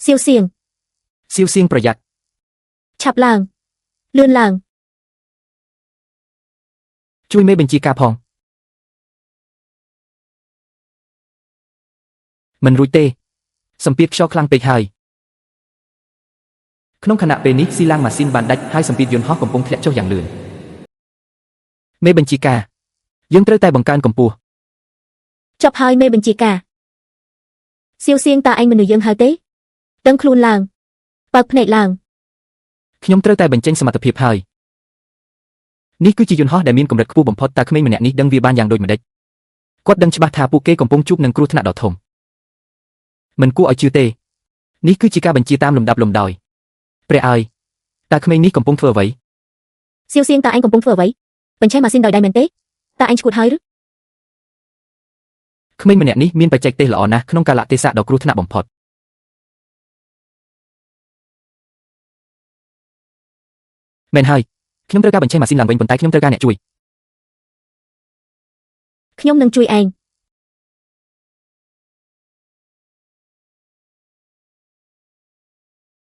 siêu xiềng, siêu xiên ประหยัด chạp làng, lươn làng, ជួយមេបញ្ជាការផង មិនរួចទេ សម្ពាធខ្យល់ខ្លាំងពេកហើយ ក្នុងខណៈពេលនេះស៊ីឡាំងម៉ាស៊ីនបានដាច់ហើយសម្ពាធយន្តហោះកំពុងធ្លាក់ចុះយ៉ាងលឿន មេបញ្ជាការ យើងត្រូវតែបង្កើនកម្ពស់ chọc hơi mê bình chỉ cả. Siêu xiên ta anh mình nửa dương hơi tế. Tấn khuôn làng. Bật nệ làng. ខ្ញុំត្រូវតែបញ្ចេញសមត្ថភាពហើយ នេះគឺជាយន្តហោះដែលមានកម្រិតខ្ពស់បំផុតតើក្មេងម្នាក់នេះដឹងវាបានយ៉ាងដូចម្ដេច គាត់ដឹងច្បាស់ថាពួកគេកំពុងជួបនឹងគ្រោះថ្នាក់ដ៏ធំ មិនគួរឲ្យជឿទេ នេះគឺជាការបញ្ជាតាមលំដាប់លំដោយ ព្រះអើយ តើក្មេងនេះកំពុងធ្វើអ្វី Siêu xiên ta anh cũng vừa vậy. Bình che mà xin đòi đài mền tế. Ta anh chuột hơi rứt. ក្មេងម្នាក់នេះមានបច្ចេកទេសល្អណាស់ក្នុងកាលៈទេសៈដ៏គ្រោះថ្នាក់បំផុត មែនហើយ ខ្ញុំត្រូវការបញ្ចេញម៉ាស៊ីនឡើងវិញប៉ុន្តែខ្ញុំត្រូវការអ្នកជួយ ខ្ញុំនឹងជួយឯង